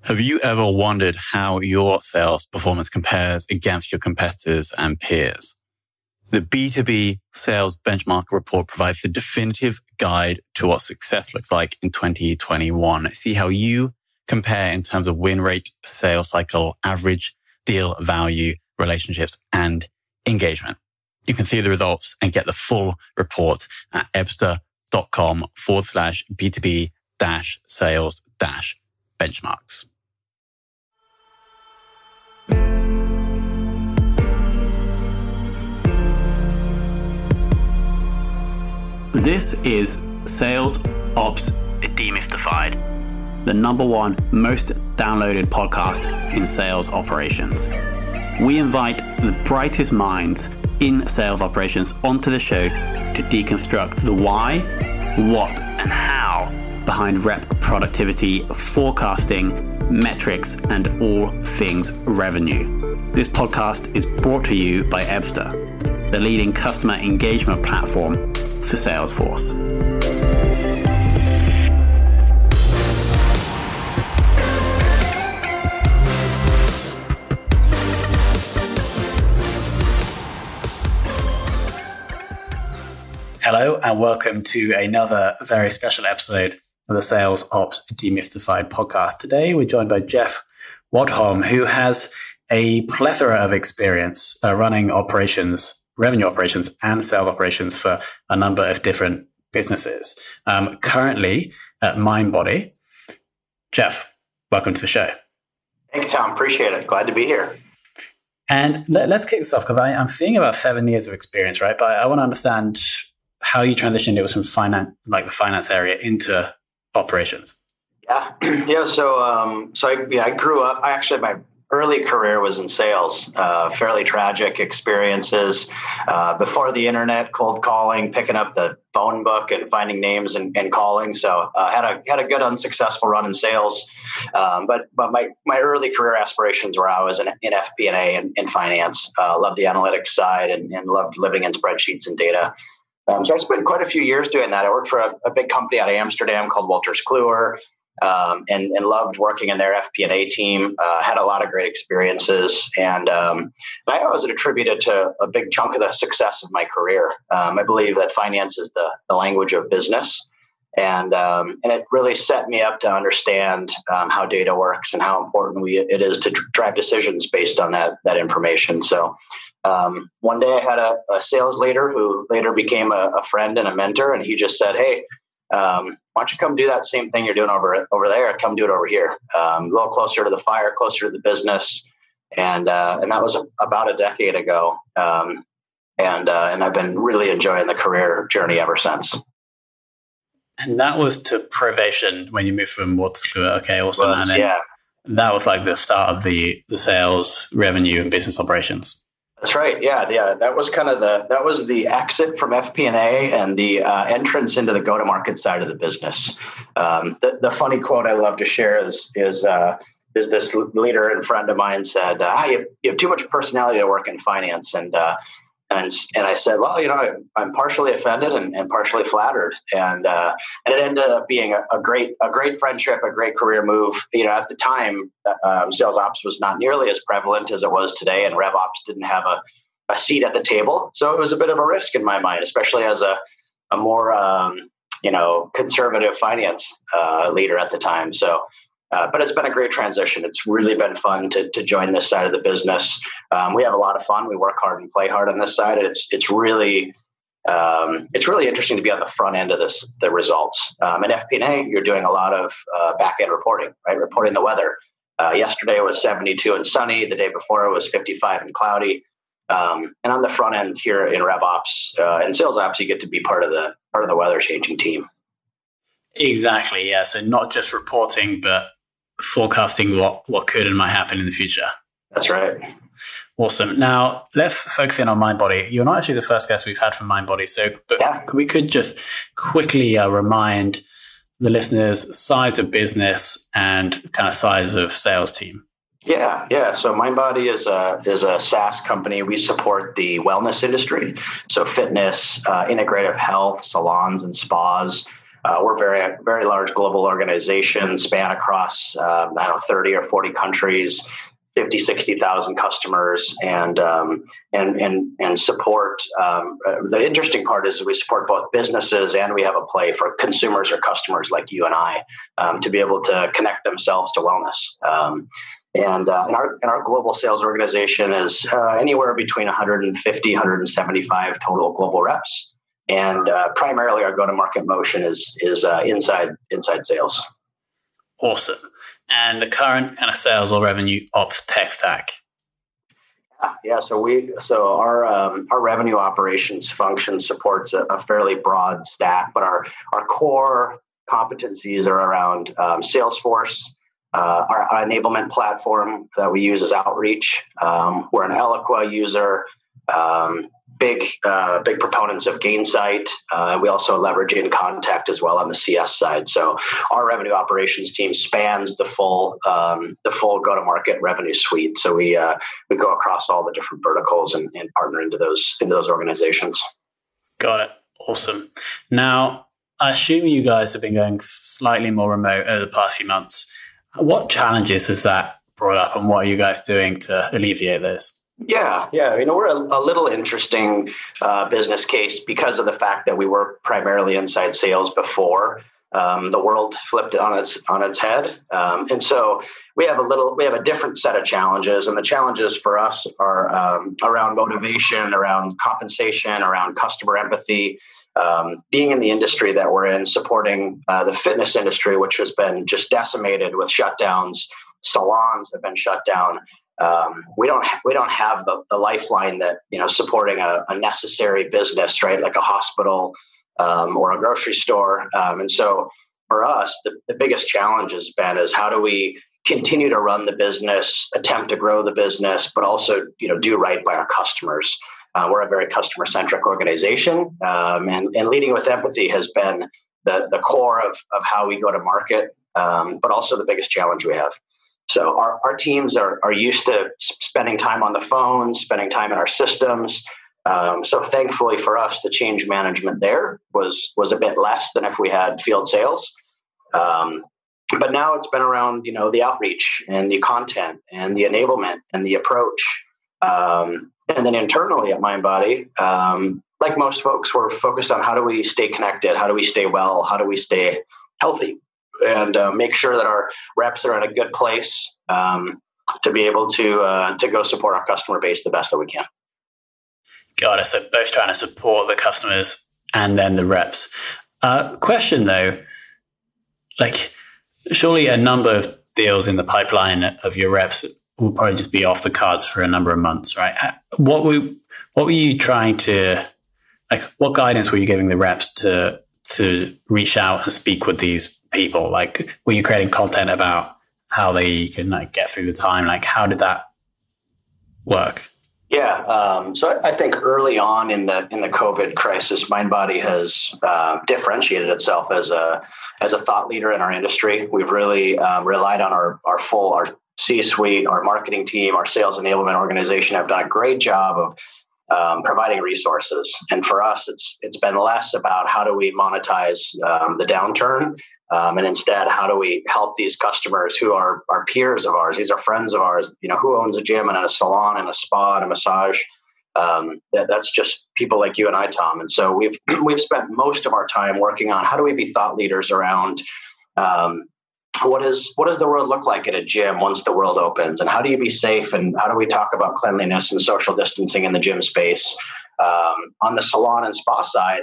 Have you ever wondered how your sales performance compares against your competitors and peers? The B2B Sales Benchmark Report provides the definitive guide to what success looks like in 2021. See how you compare in terms of win rate, sales cycle, average deal value, relationships, and engagement. You can see the results and get the full report at ebster.com/B2B-sales-benchmarks. This is Sales Ops Demystified, the #1 most downloaded podcast in sales operations. We invite the brightest minds in sales operations onto the show to deconstruct the why, what, and how behind rep productivity, forecasting, metrics, and all things revenue. This podcast is brought to you by Ebster, the leading customer engagement platform for Salesforce. Hello and welcome to another very special episode of the Sales Ops Demystified podcast. Today we're joined by Jeff Wadholm, who has a plethora of experience running operations, revenue operations and sales operations for a number of different businesses. Currently at MINDBODY. Jeff, welcome to the show. Thank you, Tom. Appreciate it. Glad to be here. And let's kick this off because I'm seeing about 7 years of experience, right? But I want to understand how you transitioned. It was from finance, like the finance area, into operations. Yeah. So I grew up. My early career was in sales. Fairly tragic experiences before the internet, cold calling, picking up the phone book and finding names and calling. So had a good unsuccessful run in sales. But my early career aspirations were I was in FP&A and in finance. Loved the analytics side and loved living in spreadsheets and data. So I spent quite a few years doing that. I worked for a big company out of Amsterdam called Wolters Kluwer, and loved working in their FP&A team. Had a lot of great experiences, and I always attribute it to a big chunk of the success of my career. I believe that finance is the language of business, and it really set me up to understand how data works and how important it is to drive decisions based on that information. So. One day I had a sales leader who later became a friend and a mentor, and he just said, "Hey, why don't you come do that same thing you're doing over there? Come do it over here. A little closer to the fire, closer to the business." And that was about a decade ago. And I've been really enjoying the career journey ever since. And that was to Provation when you moved from Wolters Kluwer. Okay, awesome. Yeah. That was like the start of the sales, revenue, and business operations. That's right. Yeah. That was kind of the exit from FP&A and the entrance into the go-to-market side of the business. The funny quote I love to share is this leader and friend of mine said, you have too much personality to work in finance. And I said, well, I'm partially offended and partially flattered. And it ended up being a great friendship, a great career move. At the time, sales ops was not nearly as prevalent as it was today, and rev ops didn't have a seat at the table. So it was a bit of a risk in my mind, especially as a more conservative finance leader at the time. So. But it's been a great transition. It's really been fun to join this side of the business. We have a lot of fun. We work hard and play hard on this side. It's really interesting to be on the front end of the results. In FP&A, you're doing a lot of back end reporting, right? Reporting the weather. Yesterday was 72 and sunny. The day before it was 55 and cloudy. And on the front end here in rev ops and sales ops, you get to be part of the weather changing team. Exactly. Yeah. So not just reporting, but forecasting what could and might happen in the future. That's right. Awesome. Now let's focus in on MINDBODY. You're not actually the first guest we've had from MINDBODY, but we could just quickly remind the listeners size of business and kind of size of sales team. Yeah. So MINDBODY is a SaaS company. We support the wellness industry, so fitness, integrative health, salons and spas. We're very, very large global organization, span across, 30 or 40 countries, 50, 60,000 customers, and support. The interesting part is we support both businesses, and we have a play for consumers or customers like you and I, to be able to connect themselves to wellness. And our global sales organization is anywhere between 150, 175 total global reps. And primarily our go-to-market motion is inside sales. Awesome. And the current kind of sales or revenue ops tech stack? Yeah. So our revenue operations function supports a fairly broad stack, but our core competencies are around Salesforce. Our enablement platform that we use is Outreach. We're an Eloqua user, big proponents of Gainsight. We also leverage InContact as well on the CS side. So our revenue operations team spans the full go-to-market revenue suite. So we go across all the different verticals and partner into those organizations. Got it. Awesome. Now, I assume you guys have been going slightly more remote over the past few months. What challenges has that brought up, and what are you guys doing to alleviate those? Yeah. We're a little interesting business case because of the fact that we were primarily inside sales before the world flipped on its head, and so we have a different set of challenges. And the challenges for us are around motivation, around compensation, around customer empathy. Being in the industry that we're in, supporting the fitness industry, which has been just decimated with shutdowns, salons have been shut down. We don't have the lifeline that supporting a necessary business, right, like a hospital or a grocery store. And so for us, the biggest challenge has been is how do we continue to run the business, attempt to grow the business, but also do right by our customers. We're a very customer-centric organization, and leading with empathy has been the core of how we go to market, but also the biggest challenge we have. So our teams are used to spending time on the phone, spending time in our systems. So thankfully for us, the change management there was a bit less than if we had field sales. But now it's been around, the outreach and the content and the enablement and the approach. And then internally at MindBody, like most folks, we're focused on how do we stay connected? How do we stay well? How do we stay healthy? And make sure that our reps are in a good place to be able to go support our customer base the best that we can. Got it. So both trying to support the customers and then the reps. Question though, like surely a number of deals in the pipeline of your reps will probably just be off the cards for a number of months, right? What were you trying to, what guidance were you giving the reps to reach out and speak with these people? Like, were you creating content about how they can get through the time? Like, how did that work? Yeah. So I think early on in the COVID crisis, MindBody has differentiated itself as a thought leader in our industry. We've really relied on our C-suite, our marketing team, our sales enablement organization have done a great job of providing resources. And for us, it's been less about how do we monetize the downturn, and instead, how do we help these customers who are peers of ours? These are friends of ours. Who owns a gym and a salon and a spa and a massage? That's just people like you and I, Tom. And so we've spent most of our time working on how do we be thought leaders around what does the world look like at a gym once the world opens, and how do you be safe, and how do we talk about cleanliness and social distancing in the gym space? On the salon and spa side,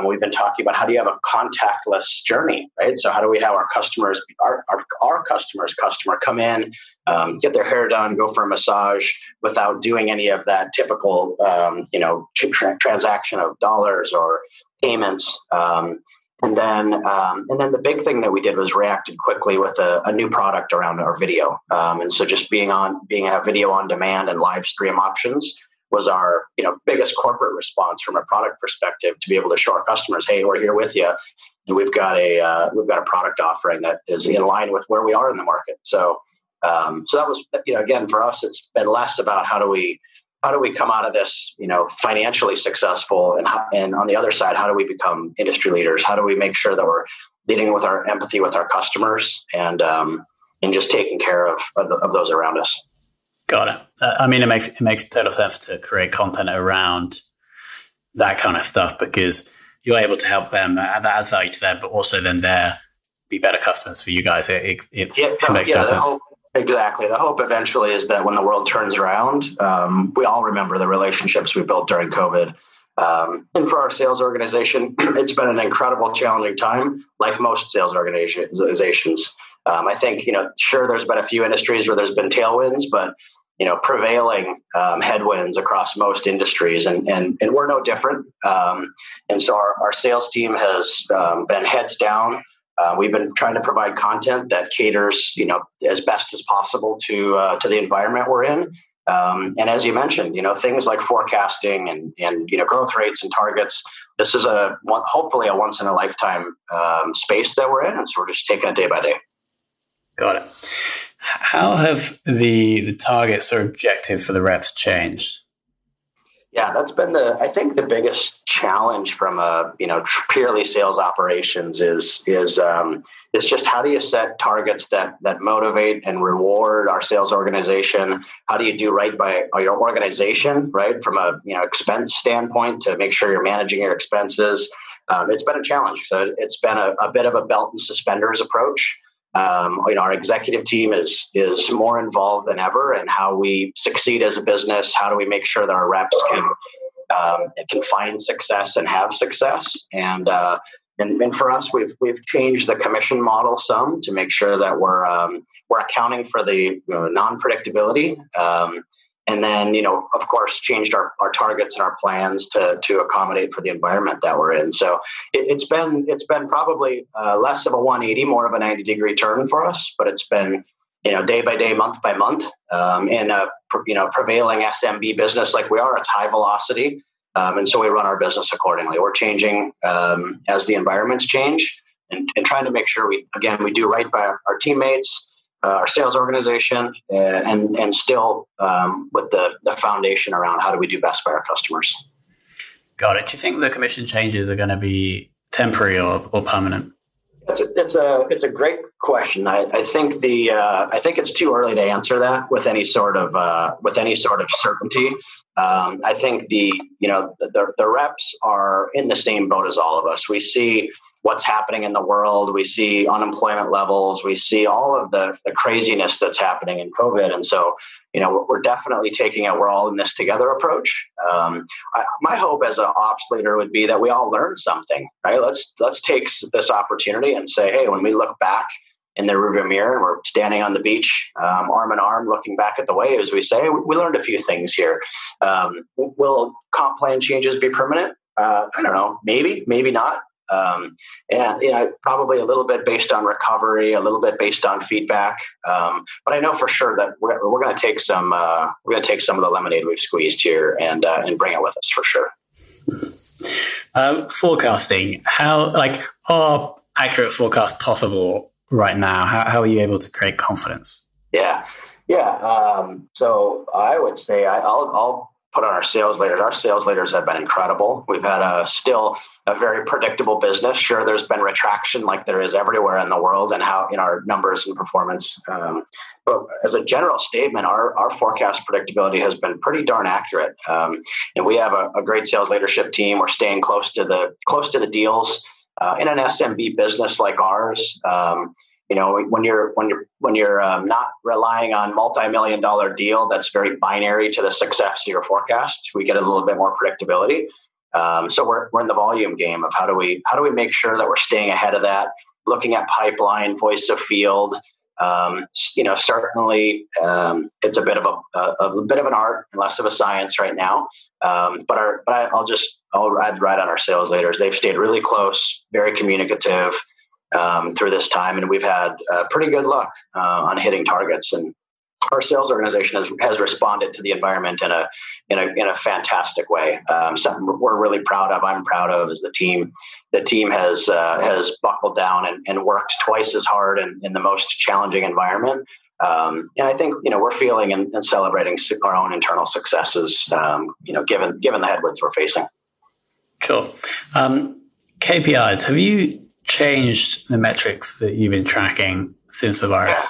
we've been talking about how do you have a contactless journey, right? So how do we have our customers, our customer's customer come in, get their hair done, go for a massage without doing any of that typical, transaction of dollars or payments. And then the big thing that we did was reacted quickly with a new product around our video. And so just being a video on demand and live stream options was our biggest corporate response from a product perspective, to be able to show our customers, hey, we're here with you, and we've got a product offering that is in line with where we are in the market. So that was again for us, it's been less about how do we how do we come out of this, financially successful? And on the other side, how do we become industry leaders? How do we make sure that we're leading with our empathy with our customers and just taking care of those around us? Got it. It makes total sense to create content around that kind of stuff because you're able to help them. That adds value to them, but also then they're be better customers for you guys. It makes total sense. Exactly. The hope eventually is that when the world turns around, we all remember the relationships we built during COVID. And for our sales organization, it's been an incredible, challenging time, like most sales organizations. I think, sure, there's been a few industries where there's been tailwinds, but, prevailing headwinds across most industries. And we're no different. And so our sales team has been heads down. We've been trying to provide content that caters, as best as possible to the environment we're in. And as you mentioned, things like forecasting and growth rates and targets. This is hopefully a once in a lifetime space that we're in, and so we're just taking it day by day. Got it. How have the targets or objective for the reps changed? Yeah, that's been I think the biggest challenge from purely sales operations is just how do you set targets that motivate and reward our sales organization? How do you do right by your organization, right? From a expense standpoint to make sure you're managing your expenses. It's been a challenge. So it's been a bit of a belt and suspenders approach. Our executive team is more involved than ever in how we succeed as a business. How do we make sure that our reps can find success and have success? And for us, we've changed the commission model some to make sure that we're accounting for the non-predictability. And then, of course, changed our targets and our plans to accommodate for the environment that we're in. So it's been probably less of a 180, more of a 90-degree turn for us. But it's been, day by day, month by month, in a prevailing SMB business like we are. It's high velocity, and so we run our business accordingly. We're changing as the environments change, and trying to make sure we do right by our teammates. Our sales organization, and still with the foundation around how do we do best by our customers. Got it. Do you think the commission changes are going to be temporary or permanent? It's a great question. I think it's too early to answer that with any sort of certainty. I think the reps are in the same boat as all of us. We see what's happening in the world. We see unemployment levels. We see all of the craziness that's happening in COVID. And so, we're definitely taking a we're all in this together approach. My hope as an ops leader would be that we all learn something, right? Let's take this opportunity and say, hey, when we look back in the rearview mirror and we're standing on the beach, arm in arm, looking back at the waves, we say, we learned a few things here. Will comp plan changes be permanent? I don't know. Maybe not. Probably a little bit based on recovery, a little bit based on feedback. But I know for sure that we're going to take some of the lemonade we've squeezed here and bring it with us for sure. Forecasting, how are accurate forecasts possible right now? How are you able to create confidence? Yeah. So I would say I'll put on our sales leaders. Our sales leaders have been incredible. We've had still a very predictable business. Sure, there's been retraction like there is everywhere in the world and how in our numbers and performance. But as a general statement, our forecast predictability has been pretty darn accurate. And we have a great sales leadership team. We're staying close to the deals in an SMB business like ours. When you're not relying on multi-million-dollar deal that's very binary to the success of your forecast, we get a little bit more predictability. So we're in the volume game of how do we make sure that we're staying ahead of that, looking at pipeline, voice of field. Certainly it's a bit of an art and less of a science right now. But I'll add right on our sales leaders. They've stayed really close, very communicative. Through this time, and we've had pretty good luck on hitting targets. And our sales organization has responded to the environment in a fantastic way. Something we're really proud of. I'm proud of is the team. The team has buckled down and worked twice as hard in the most challenging environment. And I think, we're feeling and celebrating our own internal successes, given the headwinds we're facing. Sure. KPIs, have you changed the metrics that you've been tracking since the virus?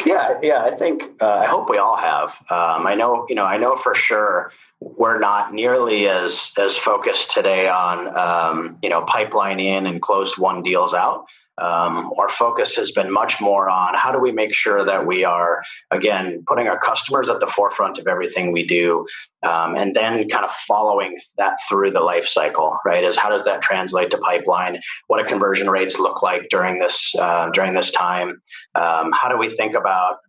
Yeah. I think, I hope we all have. I know for sure we're not nearly as focused today on, pipeline in and closed won deals out. Our focus has been much more on how do we make sure that we are, again, putting our customers at the forefront of everything we do, and then kind of following that through the life cycle, right? Is how does that translate to pipeline? What do conversion rates look like during this time? How do we think about,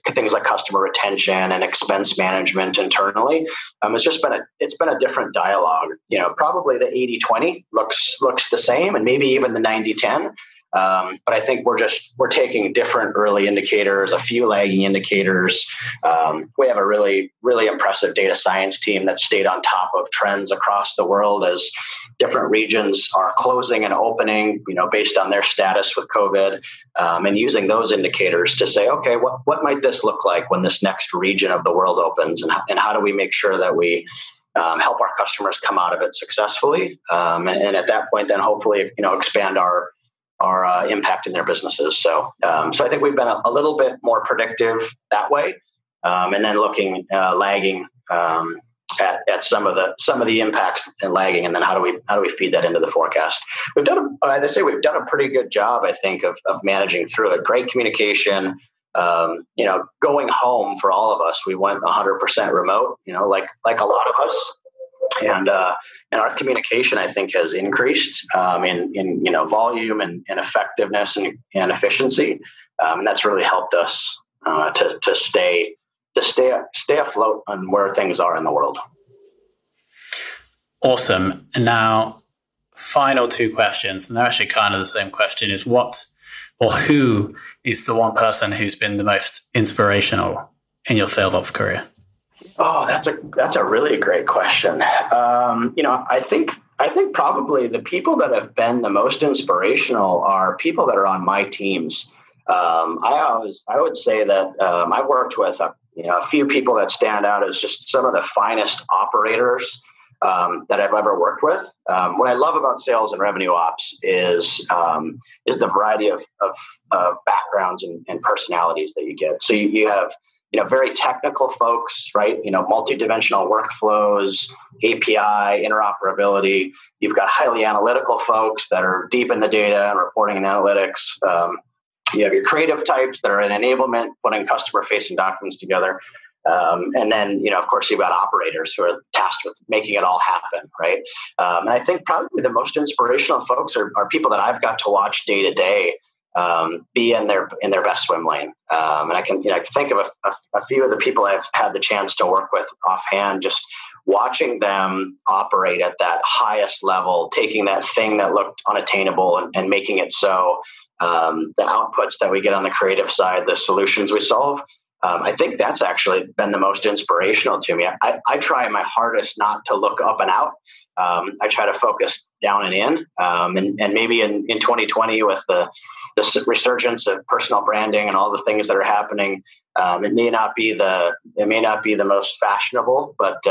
things like customer retention and expense management internally? It's been a different dialogue. Probably the 80-20 looks the same, and maybe even the 90-10. But I think we're taking different early indicators, a few lagging indicators. We have a really, really impressive data science team that stayed on top of trends across the world as different regions are closing and opening, based on their status with COVID, and using those indicators to say, okay, what might this look like when this next region of the world opens, and how do we make sure that we help our customers come out of it successfully, and at that point, then hopefully, expand our impact in their businesses. So I think we've been a little bit more predictive that way, and then lagging at some of the impacts and lagging, and then how do we feed that into the forecast? We've done a pretty good job, I think, of managing through it. Great communication. Going home for all of us, we went 100% remote. Like a lot of us. And our communication, I think, has increased in volume and effectiveness and efficiency, and that's really helped us to stay afloat on where things are in the world. Awesome. And now, final two questions, and they're actually kind of the same question: is what or who is the one person who's been the most inspirational in your sales ops career? Oh, that's a really great question. I think probably the people that have been the most inspirational are people that are on my teams. I would say that I worked with a few people that stand out as just some of the finest operators that I've ever worked with. What I love about sales and revenue ops is the variety of backgrounds and personalities that you get. So you have very technical folks, right? Multidimensional workflows, API, interoperability. You've got highly analytical folks that are deep in the data and reporting and analytics. You have your creative types that are in enablement, putting customer-facing documents together. And then, of course, you've got operators who are tasked with making it all happen, right? And I think probably the most inspirational folks are people that I've got to watch day to day be in their best swim lane. And I can think of a few of the people I've had the chance to work with offhand, just watching them operate at that highest level, taking that thing that looked unattainable and making it so. The outputs that we get on the creative side, the solutions we solve, I think that's actually been the most inspirational to me. I try my hardest not to look up and out. I try to focus down and in. And maybe in 2020 with the resurgence of personal branding and all the things that are happening, it may not be the most fashionable, but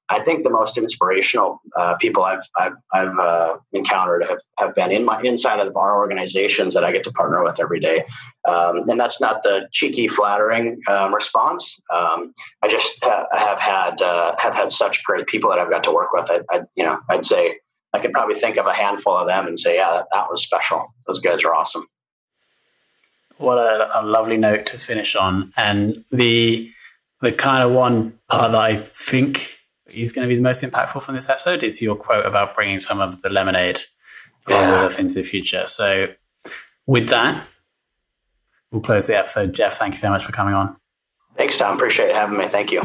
I think the most inspirational people I've encountered have been inside of our organizations that I get to partner with every day. And that's not the cheeky, flattering response. I just have had such great people that I've got to work with. I'd say I could probably think of a handful of them and say, yeah, that was special. Those guys are awesome. What a lovely note to finish on. And the kind of one part that I think is going to be the most impactful from this episode is your quote about bringing some of the lemonade along with us into the future. So with that, we'll close the episode. Jeff, thank you so much for coming on. Thanks, Tom. Appreciate having me. Thank you.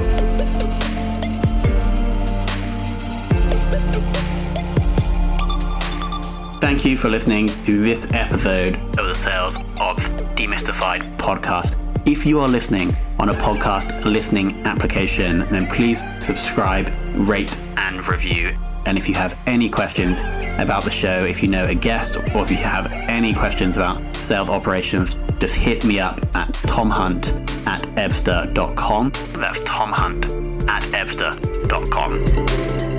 Thank you for listening to this episode of the Sales Ops Demystified podcast. If you are listening on a podcast listening application, then please subscribe, rate, and review. And if you have any questions about the show, if you know a guest, or if you have any questions about sales operations, just hit me up at tomhunt@ebster.com. That's tomhunt@ebster.com.